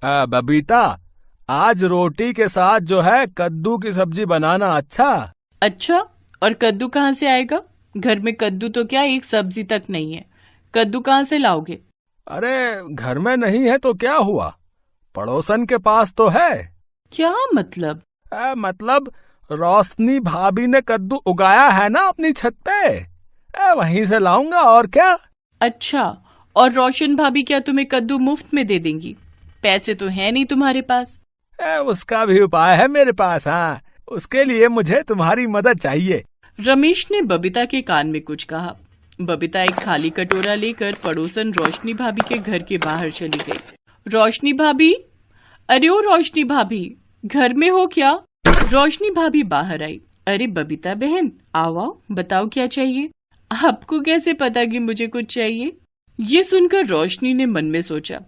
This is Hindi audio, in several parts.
बबीता, आज रोटी के साथ जो है कद्दू की सब्जी बनाना। अच्छा। अच्छा, और कद्दू कहाँ से आएगा? घर में कद्दू तो क्या एक सब्जी तक नहीं है। कद्दू कहाँ से लाओगे? अरे घर में नहीं है तो क्या हुआ, पड़ोसन के पास तो है। क्या मतलब? मतलब रोशनी भाभी ने कद्दू उगाया है ना अपनी छत पे। वहीं से लाऊंगा और क्या। अच्छा, और रोशन भाभी क्या तुम्हें कद्दू मुफ्त में दे देंगी? पैसे तो है नहीं तुम्हारे पास। उसका भी उपाय है मेरे पास। हाँ, उसके लिए मुझे तुम्हारी मदद चाहिए। रमेश ने बबीता के कान में कुछ कहा। बबीता एक खाली कटोरा लेकर पड़ोसन रोशनी भाभी के घर के बाहर चली गई। रोशनी भाभी, अरे ओ रोशनी भाभी, घर में हो क्या? रोशनी भाभी बाहर आई। अरे बबीता बहन, आओ आओ, बताओ क्या चाहिए? आपको कैसे पता कि मुझे कुछ चाहिए? ये सुनकर रोशनी ने मन में सोचा,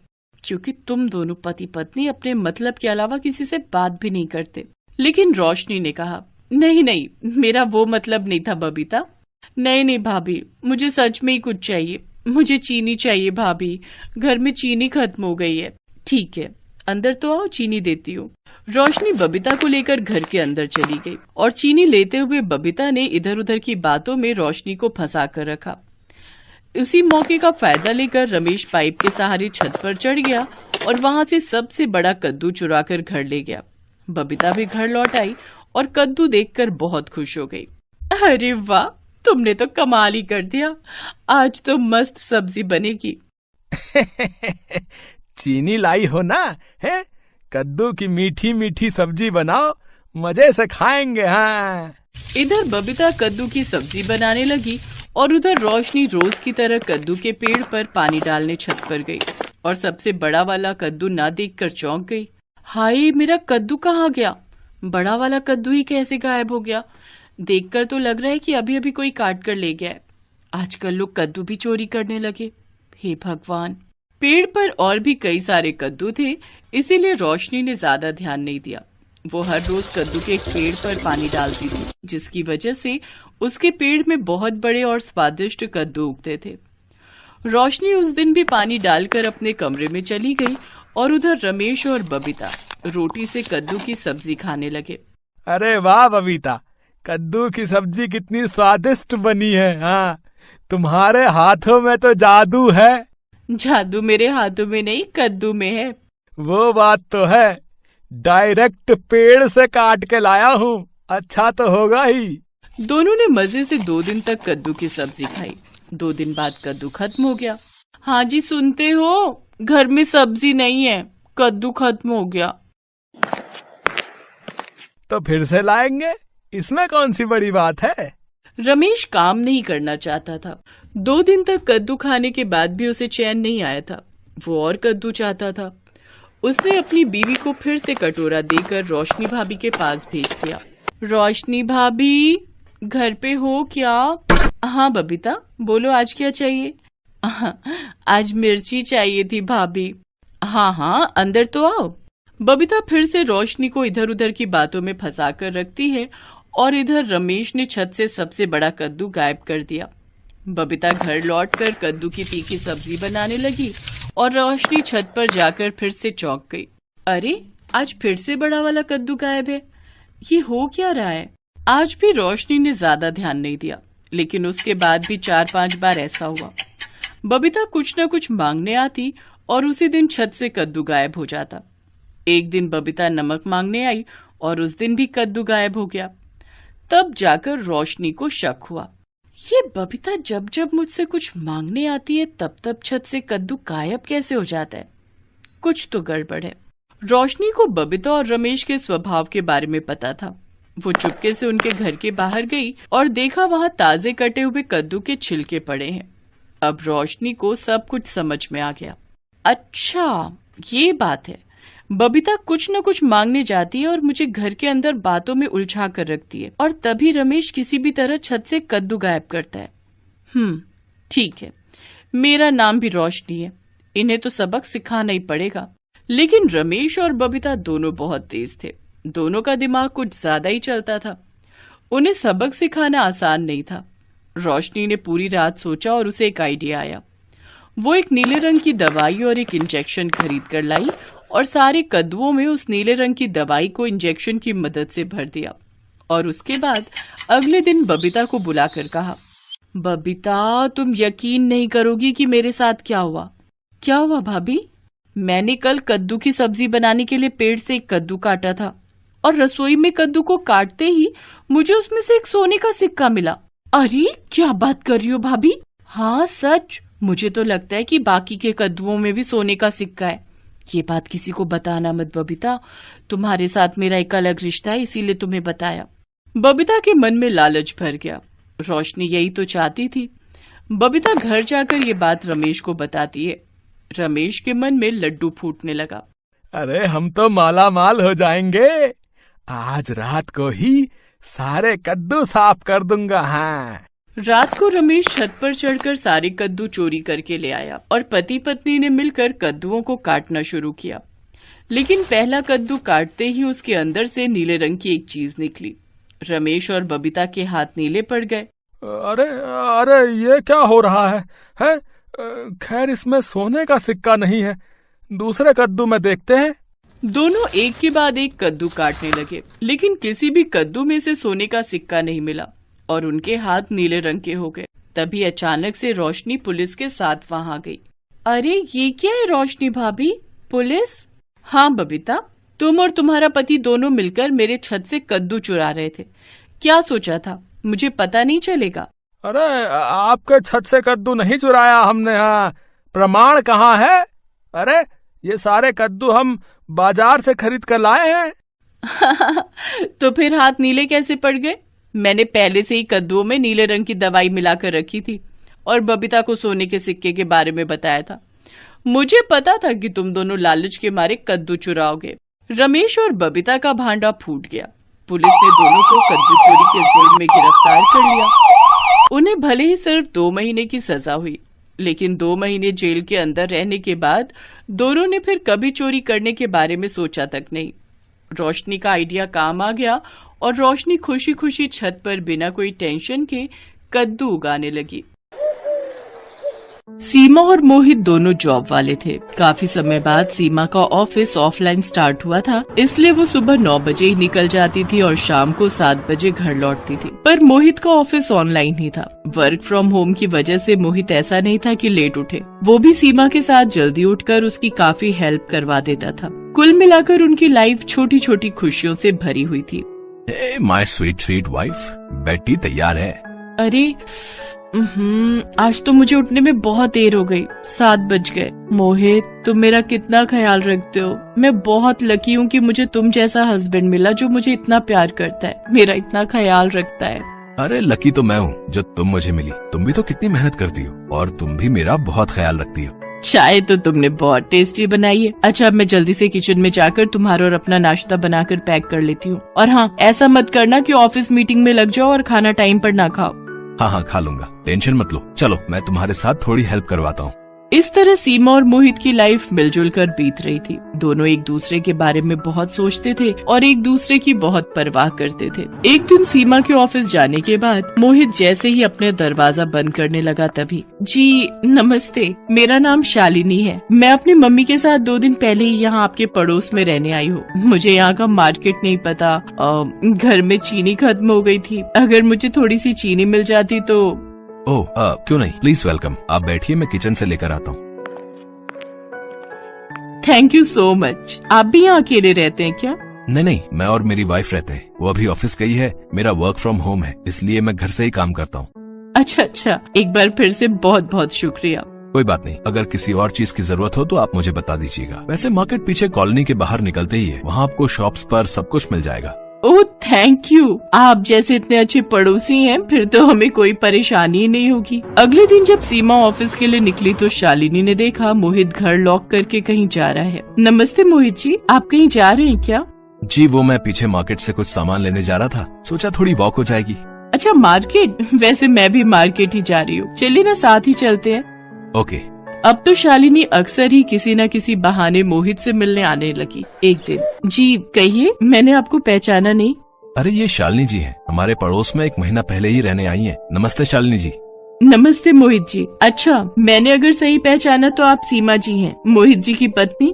क्योंकि तुम दोनों पति पत्नी अपने मतलब के अलावा किसी से बात भी नहीं करते। लेकिन रोशनी ने कहा, नहीं नहीं, मेरा वो मतलब नहीं था बबीता। नहीं नहीं भाभी, मुझे सच में ही कुछ चाहिए। मुझे चीनी चाहिए भाभी, घर में चीनी खत्म हो गई है। ठीक है, अंदर तो आओ, चीनी देती हूँ। रोशनी बबीता को लेकर घर के अंदर चली गई और चीनी लेते हुए बबीता ने इधर उधर की बातों में रोशनी को फंसा कर रखा। उसी मौके का फायदा लेकर रमेश पाइप के सहारे छत पर चढ़ गया और वहां से सबसे बड़ा कद्दू चुरा कर घर ले गया। बबीता भी घर लौट आई और कद्दू देखकर बहुत खुश हो गई। अरे वाह, तुमने तो कमाल ही कर दिया, आज तो मस्त सब्जी बनेगी। चीनी लाई हो ना, है? कद्दू की मीठी मीठी सब्जी बनाओ, मजे से खाएंगे। हाँ। इधर बबीता कद्दू की सब्जी बनाने लगी और उधर रोशनी रोज की तरह कद्दू के पेड़ पर पानी डालने छत पर गई और सबसे बड़ा वाला कद्दू ना देखकर चौंक गई। हाय, मेरा कद्दू कहाँ गया? बड़ा वाला कद्दू ही कैसे गायब हो गया? देखकर तो लग रहा है कि अभी अभी कोई काट कर ले गया है। आजकल लोग कद्दू भी चोरी करने लगे। हे भगवान। पेड़ पर और भी कई सारे कद्दू थे, इसीलिए रोशनी ने ज्यादा ध्यान नहीं दिया। वो हर रोज कद्दू के एक पेड़ पर पानी डालती थी, जिसकी वजह से उसके पेड़ में बहुत बड़े और स्वादिष्ट कद्दू उगते थे। रोशनी उस दिन भी पानी डालकर अपने कमरे में चली गई और उधर रमेश और बबीता रोटी से कद्दू की सब्जी खाने लगे। अरे वाह बबीता, कद्दू की सब्जी कितनी स्वादिष्ट बनी है। हाँ, तुम्हारे हाथों में तो जादू है। जादू मेरे हाथों में नहीं, कद्दू में है। वो बात तो है, डायरेक्ट पेड़ से काट के लाया हूँ, अच्छा तो होगा ही। दोनों ने मजे से 2 दिन तक कद्दू की सब्जी खाई। 2 दिन बाद कद्दू खत्म हो गया। हाँ जी, सुनते हो? घर में सब्जी नहीं है, कद्दू खत्म हो गया। तो फिर से लाएंगे, इसमें कौन सी बड़ी बात है। रमेश काम नहीं करना चाहता था। 2 दिन तक कद्दू खाने के बाद भी उसे चैन नहीं आया था। वो और कद्दू चाहता था। उसने अपनी बीवी को फिर से कटोरा देकर रोशनी भाभी के पास भेज दिया। रोशनी भाभी, घर पे हो क्या? हाँ बबीता, बोलो, आज क्या चाहिए? आज मिर्ची चाहिए थी भाभी। हाँ हाँ, अंदर तो आओ। बबीता फिर से रोशनी को इधर उधर की बातों में फंसा कर रखती है और इधर रमेश ने छत से सबसे बड़ा कद्दू गायब कर दिया। बबीता घर लौटकर कद्दू की तीखी सब्जी बनाने लगी और रोशनी छत पर जाकर फिर से चौंक गई। अरे, आज फिर से बड़ा वाला कद्दू गायब है। ये हो क्या रहा है? आज भी रोशनी ने ज्यादा ध्यान नहीं दिया, लेकिन उसके बाद भी 4-5 बार ऐसा हुआ। बबीता कुछ न कुछ मांगने आती और उसी दिन छत से कद्दू गायब हो जाता। एक दिन बबीता नमक मांगने आई और उस दिन भी कद्दू गायब हो गया। तब जाकर रोशनी को शक हुआ, ये बबीता जब जब मुझसे कुछ मांगने आती है तब तब छत से कद्दू गायब कैसे हो जाता है? कुछ तो गड़बड़ है। रोशनी को बबीता और रमेश के स्वभाव के बारे में पता था। वो चुपके से उनके घर के बाहर गई और देखा वहां ताजे कटे हुए कद्दू के छिलके पड़े हैं। अब रोशनी को सब कुछ समझ में आ गया। अच्छा, ये बात है। बबीता कुछ न कुछ मांगने जाती है और मुझे घर के अंदर बातों में उलझा कर रखती है, और तभी रमेश किसी भी तरह छत से कद्दू गायब करता है। ठीक है, मेरा नाम भी रोशनी है, इन्हें तो सबक सिखाना ही पड़ेगा। लेकिन रमेश और बबीता दोनों बहुत तेज थे। दोनों का दिमाग कुछ ज्यादा ही चलता था। उन्हें सबक सिखाना आसान नहीं था। रोशनी ने पूरी रात सोचा और उसे एक आइडिया आया। वो एक नीले रंग की दवाई और एक इंजेक्शन खरीद कर लाई और सारे कद्दुओं में उस नीले रंग की दवाई को इंजेक्शन की मदद से भर दिया। और उसके बाद अगले दिन बबीता को बुलाकर कहा, बबीता, तुम यकीन नहीं करोगी कि मेरे साथ क्या हुआ। क्या हुआ भाभी? मैंने कल कद्दू की सब्जी बनाने के लिए पेड़ से एक कद्दू काटा था और रसोई में कद्दू को काटते ही मुझे उसमें से एक सोने का सिक्का मिला। अरे क्या बात कर रही हो भाभी? हाँ सच, मुझे तो लगता है कि बाकी के कद्दुओं में भी सोने का सिक्का है। ये बात किसी को बताना मत बबीता, तुम्हारे साथ मेरा एक अलग रिश्ता है, इसीलिए तुम्हें बताया। बबीता के मन में लालच भर गया। रोशनी यही तो चाहती थी। बबीता घर जाकर ये बात रमेश को बताती है। रमेश के मन में लड्डू फूटने लगा। अरे हम तो माला माल हो जाएंगे। आज रात को ही सारे कद्दू साफ कर दूंगा। हाँ। रात को रमेश छत पर चढ़कर सारे कद्दू चोरी करके ले आया और पति पत्नी ने मिलकर कद्दुओं को काटना शुरू किया। लेकिन पहला कद्दू काटते ही उसके अंदर से नीले रंग की एक चीज निकली। रमेश और बबीता के हाथ नीले पड़ गए। अरे अरे ये क्या हो रहा है? हैं? खैर इसमें सोने का सिक्का नहीं है। दूसरे कद्दू में देखते हैं। दोनों एक के बाद एक कद्दू काटने लगे, लेकिन किसी भी कद्दू में से सोने का सिक्का नहीं मिला और उनके हाथ नीले रंग के हो गए। तभी अचानक से रोशनी पुलिस के साथ वहां गई। अरे ये क्या है रोशनी भाभी? पुलिस? हाँ बबीता, तुम और तुम्हारा पति दोनों मिलकर मेरे छत से कद्दू चुरा रहे थे। क्या सोचा था, मुझे पता नहीं चलेगा? अरे आपके छत से कद्दू नहीं चुराया हमने। हाँ, प्रमाण कहाँ है? अरे ये सारे कद्दू हम बाजार से खरीद कर लाए हैं। तो फिर हाथ नीले कैसे पड़ गए? मैंने पहले से ही कद्दुओं में नीले रंग की दवाई मिलाकर रखी थी और बबीता को सोने के सिक्के के बारे में बताया था। मुझे पता था कि तुम दोनों लालच के मारे कद्दू चुराओगे। रमेश और बबीता का भांडा फूट गया। पुलिस ने दोनों को कद्दू चोरी के जुर्म में गिरफ्तार कर लिया। उन्हें भले ही सिर्फ 2 महीने की सजा हुई, लेकिन 2 महीने जेल के अंदर रहने के बाद दोनों ने फिर कभी चोरी करने के बारे में सोचा तक नहीं। रोशनी का आइडिया काम आ गया और रोशनी खुशी खुशी छत पर बिना कोई टेंशन के कद्दू उगाने लगी। सीमा और मोहित दोनों जॉब वाले थे। काफी समय बाद सीमा का ऑफिस ऑफलाइन स्टार्ट हुआ था, इसलिए वो सुबह 9 बजे ही निकल जाती थी और शाम को 7 बजे घर लौटती थी। पर मोहित का ऑफिस ऑनलाइन ही था। वर्क फ्रॉम होम की वजह से मोहित ऐसा नहीं था कि लेट उठे। वो भी सीमा के साथ जल्दी उठकर उसकी काफी हेल्प करवा देता था। कुल मिलाकर उनकी लाइफ छोटी छोटी खुशियों से भरी हुई थी। माय स्वीट वाइफ, बेटी तैयार है। अरे आज तो मुझे उठने में बहुत देर हो गई, 7 बज गए। मोहित, तुम मेरा कितना ख्याल रखते हो। मैं बहुत लकी हूँ कि मुझे तुम जैसा हस्बैंड मिला जो मुझे इतना प्यार करता है, मेरा इतना ख्याल रखता है। अरे लकी तो मैं हूँ जो तुम मुझे मिली। तुम भी तो कितनी मेहनत करती हो और तुम भी मेरा बहुत ख्याल रखती हो। चाय तो तुमने बहुत टेस्टी बनाई है। अच्छा, अब मैं जल्दी से किचन में जाकर तुम्हारा और अपना नाश्ता बनाकर पैक कर लेती हूँ। और हाँ, ऐसा मत करना कि ऑफिस मीटिंग में लग जाओ और खाना टाइम पर ना खाओ। हाँ खा लूंगा, टेंशन मत लो। चलो मैं तुम्हारे साथ थोड़ी हेल्प करवाता हूँ। इस तरह सीमा और मोहित की लाइफ मिलजुल कर बीत रही थी। दोनों एक दूसरे के बारे में बहुत सोचते थे और एक दूसरे की बहुत परवाह करते थे। एक दिन सीमा के ऑफिस जाने के बाद मोहित जैसे ही अपने दरवाजा बंद करने लगा तभी, जी नमस्ते, मेरा नाम शालिनी है। मैं अपनी मम्मी के साथ 2 दिन पहले ही यहाँ आपके पड़ोस में रहने आई हूँ। मुझे यहाँ का मार्केट नहीं पता, घर में चीनी खत्म हो गई थी। अगर मुझे थोड़ी सी चीनी मिल जाती तो। ओह क्यों नहीं, प्लीज वेलकम। आप बैठिए, मैं किचन से लेकर आता हूँ। Thank you so much. आप भी यहाँ अकेले रहते हैं क्या? नहीं, मैं और मेरी वाइफ रहते हैं। वो अभी ऑफिस गई है। मेरा वर्क फ्रॉम होम है, इसलिए मैं घर से ही काम करता हूँ। अच्छा, एक बार फिर से बहुत बहुत शुक्रिया। कोई बात नहीं, अगर किसी और चीज की जरूरत हो तो आप मुझे बता दीजिएगा। वैसे मार्केट पीछे कॉलोनी के बाहर निकलते ही है, वहाँ आपको शॉप्स पर सब कुछ मिल जाएगा। ओह थैंक यू, आप जैसे इतने अच्छे पड़ोसी हैं, फिर तो हमें कोई परेशानी ही नहीं होगी। अगले दिन जब सीमा ऑफिस के लिए निकली तो शालिनी ने देखा मोहित घर लॉक करके कहीं जा रहा है। नमस्ते मोहित जी, आप कहीं जा रहे हैं क्या? जी वो मैं पीछे मार्केट से कुछ सामान लेने जा रहा था, सोचा थोड़ी वॉक हो जाएगी। अच्छा मार्केट? वैसे मैं भी मार्केट ही जा रही हूँ, चलिए ना साथ ही चलते हैं। ओके। अब तो शालिनी अक्सर ही किसी न किसी बहाने मोहित से मिलने आने लगी। एक दिन, जी कहिए, मैंने आपको पहचाना नहीं। अरे ये शालिनी जी हैं, हमारे पड़ोस में 1 महीना पहले ही रहने आई हैं। नमस्ते शालिनी जी। नमस्ते मोहित जी। अच्छा, मैंने अगर सही पहचाना तो आप सीमा जी हैं, मोहित जी की पत्नी।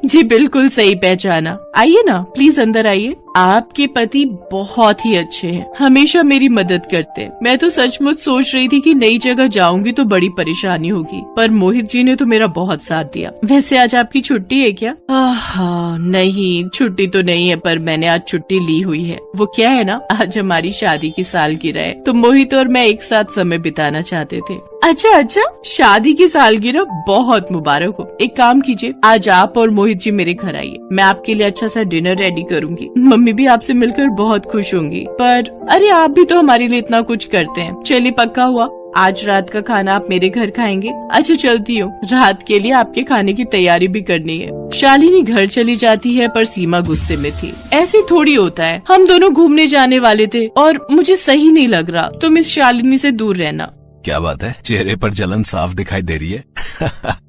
जी बिल्कुल सही पहचाना। आइए ना, प्लीज अंदर आइए। आपके पति बहुत ही अच्छे हैं, हमेशा मेरी मदद करते हैं। मैं तो सचमुच सोच रही थी कि नई जगह जाऊंगी तो बड़ी परेशानी होगी, पर मोहित जी ने तो मेरा बहुत साथ दिया। वैसे आज आपकी छुट्टी है क्या? नहीं, छुट्टी तो नहीं है, पर मैंने आज छुट्टी ली हुई है। वो क्या है ना, आज हमारी शादी की सालगिरह है, तो मोहित और मैं एक साथ समय बिताना चाहते थे। अच्छा, शादी की सालगिरह बहुत मुबारक हो। एक काम कीजिए, आज आप और मोहित जी मेरे घर आइए, मैं आपके लिए अच्छा सा डिनर रेडी करूंगी। मम्मी भी आपसे मिलकर बहुत खुश होंगी। पर अरे, आप भी तो हमारे लिए इतना कुछ करते हैं। चलिए, पक्का हुआ, आज रात का खाना आप मेरे घर खाएंगे। अच्छा चलती हूँ, रात के लिए आपके खाने की तैयारी भी करनी है। शालिनी घर चली जाती है, पर सीमा गुस्से में थी। ऐसे थोड़ी होता है, हम दोनों घूमने जाने वाले थे और मुझे सही नहीं लग रहा, तुम इस शालिनी से दूर रहना। क्या बात है, चेहरे पर जलन साफ दिखाई दे रही है।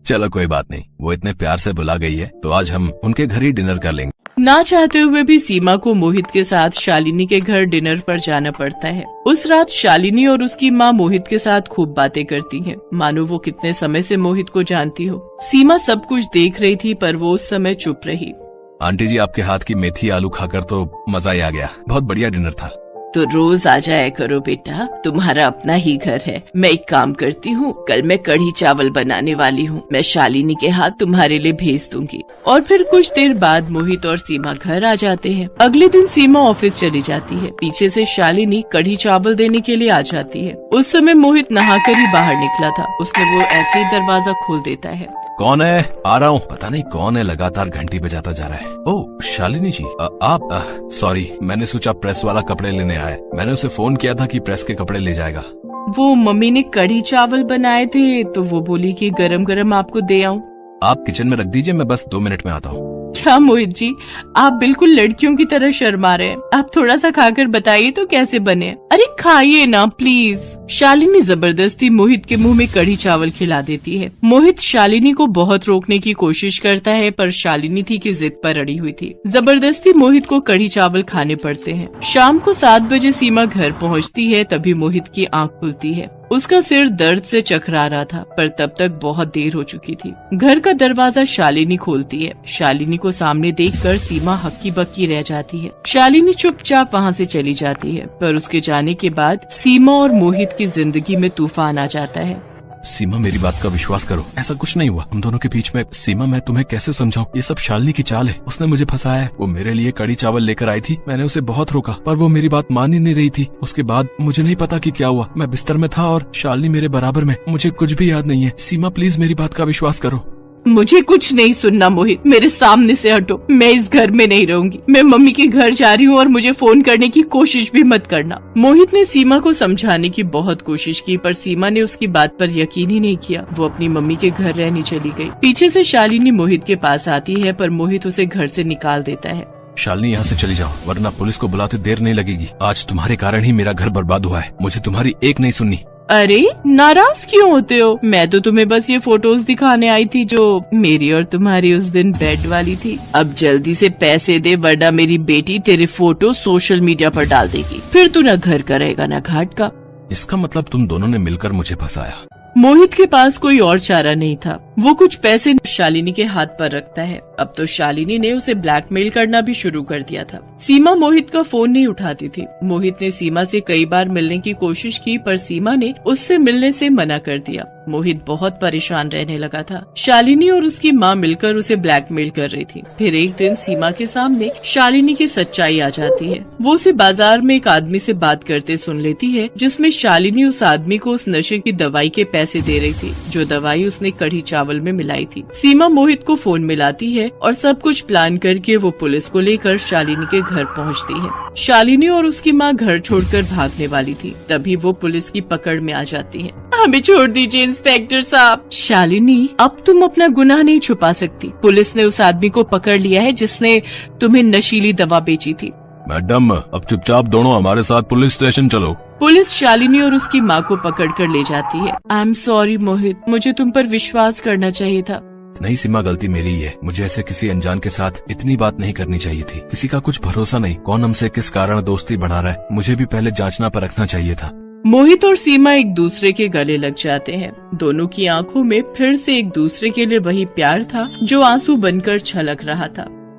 चलो कोई बात नहीं, वो इतने प्यार से बुला गई है तो आज हम उनके घर ही डिनर कर लेंगे। ना चाहते हुए भी सीमा को मोहित के साथ शालिनी के घर डिनर पर जाना पड़ता है। उस रात शालिनी और उसकी माँ मोहित के साथ खूब बातें करती हैं, मानो वो कितने समय से मोहित को जानती हो। सीमा सब कुछ देख रही थी, पर वो उस समय चुप रही। आंटी जी, आपके हाथ की मेथी आलू खाकर तो मजा ही आ गया, बहुत बढ़िया डिनर था। तो रोज आ जाया करो बेटा, तुम्हारा अपना ही घर है। मैं एक काम करती हूँ, कल मैं कढ़ी चावल बनाने वाली हूँ, मैं शालिनी के हाथ तुम्हारे लिए भेज दूंगी। और फिर कुछ देर बाद मोहित और सीमा घर आ जाते हैं। अगले दिन सीमा ऑफिस चली जाती है, पीछे से शालिनी कढ़ी चावल देने के लिए आ जाती है। उस समय मोहित नहाकर ही बाहर निकला था, उसने वो ऐसे ही दरवाजा खोल देता है। कौन है? आ रहा हूँ। पता नहीं कौन है, लगातार घंटी बजाता जा रहा है। ओह शालिनी जी, आप सॉरी, मैंने सोचा प्रेस वाला कपड़े लेने आए। मैंने उसे फोन किया था कि प्रेस के कपड़े ले जाएगा। वो मम्मी ने कढ़ी चावल बनाए थे, तो वो बोली कि गरम गरम आपको दे आऊं। आप किचन में रख दीजिए, मैं बस 2 मिनट में आता हूँ। क्या मोहित जी, आप बिल्कुल लड़कियों की तरह शर्मा रहे हैं। आप थोड़ा सा खाकर बताइए तो कैसे बने। अरे खाइए ना प्लीज। शालिनी जबरदस्ती मोहित के मुंह में कढ़ी चावल खिला देती है। मोहित शालिनी को बहुत रोकने की कोशिश करता है, पर शालिनी थी कि जिद पर अड़ी हुई थी। जबरदस्ती मोहित को कढ़ी चावल खाने पड़ते हैं। शाम को 7 बजे सीमा घर पहुंचती है, तभी मोहित की आंख खुलती है। उसका सिर दर्द से चकरा रहा था, पर तब तक बहुत देर हो चुकी थी। घर का दरवाजा शालिनी खोलती है। शालिनी को सामने देखकर सीमा हक्की बक्की रह जाती है। शालिनी चुपचाप वहाँ से चली जाती है, पर उसके जाने के बाद सीमा और मोहित की जिंदगी में तूफान आ जाता है। सीमा, मेरी बात का विश्वास करो, ऐसा कुछ नहीं हुआ हम दोनों के बीच में। सीमा, मैं तुम्हें कैसे समझाऊं, ये सब शालिनी की चाल है, उसने मुझे फंसाया है। वो मेरे लिए कढ़ी चावल लेकर आई थी, मैंने उसे बहुत रोका, पर वो मेरी बात मान ही नहीं रही थी। उसके बाद मुझे नहीं पता कि क्या हुआ, मैं बिस्तर में था और शालिनी मेरे बराबर में। मुझे कुछ भी याद नहीं है। सीमा प्लीज मेरी बात का विश्वास करो। मुझे कुछ नहीं सुनना मोहित, मेरे सामने से हटो। मैं इस घर में नहीं रहूंगी, मैं मम्मी के घर जा रही हूँ और मुझे फोन करने की कोशिश भी मत करना। मोहित ने सीमा को समझाने की बहुत कोशिश की, पर सीमा ने उसकी बात पर यकीन ही नहीं किया। वो अपनी मम्मी के घर रहने चली गई। पीछे से शालिनी मोहित के पास आती है, पर मोहित उसे घर से निकाल देता है। शालिनी, यहाँ से चली जाओ, वरना पुलिस को बुलाते देर नहीं लगेगी। आज तुम्हारे कारण ही मेरा घर बर्बाद हुआ है, मुझे तुम्हारी एक नहीं सुननी। अरे नाराज क्यों होते हो? मैं तो तुम्हें बस ये फोटोज दिखाने आई थी जो मेरी और तुम्हारी उस दिन बेड वाली थी। अब जल्दी से पैसे दे, वरना मेरी बेटी तेरे फोटो सोशल मीडिया पर डाल देगी, फिर तू न घर का रहेगा न घाट का। इसका मतलब तुम दोनों ने मिलकर मुझे फंसाया। मोहित के पास कोई और चारा नहीं था। वो कुछ पैसे शालिनी के हाथ पर रखता है। अब तो शालिनी ने उसे ब्लैकमेल करना भी शुरू कर दिया था। सीमा मोहित का फोन नहीं उठाती थी। मोहित ने सीमा से कई बार मिलने की कोशिश की, पर सीमा ने उससे मिलने से मना कर दिया। मोहित बहुत परेशान रहने लगा था। शालिनी और उसकी माँ मिलकर उसे ब्लैकमेल कर रही थी। फिर एक दिन सीमा के सामने शालिनी की सच्चाई आ जाती है। वो उसे बाजार में एक आदमी से बात करते सुन लेती है, जिसमें शालिनी उस आदमी को उस नशे की दवाई के पैसे दे रही थी, जो दवाई उसने कढ़ी चावल में मिलाई थी। सीमा मोहित को फोन मिलाती है और सब कुछ प्लान करके वो पुलिस को लेकर शालिनी के घर पहुंचती है। शालिनी और उसकी माँ घर छोड़कर भागने वाली थी, तभी वो पुलिस की पकड़ में आ जाती है। हमें छोड़ दीजिए इंस्पेक्टर साहब। शालिनी, अब तुम अपना गुनाह नहीं छुपा सकती। पुलिस ने उस आदमी को पकड़ लिया है जिसने तुम्हें नशीली दवा बेची थी। मैडम, अब चुपचाप दोनों हमारे साथ पुलिस स्टेशन चलो। पुलिस शालिनी और उसकी माँ को पकड़कर ले जाती है। आई एम सॉरी मोहित, मुझे तुम पर विश्वास करना चाहिए था। नहीं सीमा, गलती मेरी ही है। मुझे ऐसे किसी अनजान के साथ इतनी बात नहीं करनी चाहिए थी। किसी का कुछ भरोसा नहीं, कौन हमसे किस कारण दोस्ती बढ़ा रहा है, मुझे भी पहले जांचना परखना चाहिए था। मोहित और सीमा एक दूसरे के गले लग जाते हैं। दोनों की आंखों में फिर से एक दूसरे के लिए वही प्यार था जो आंसू बनकर छलक रहा था।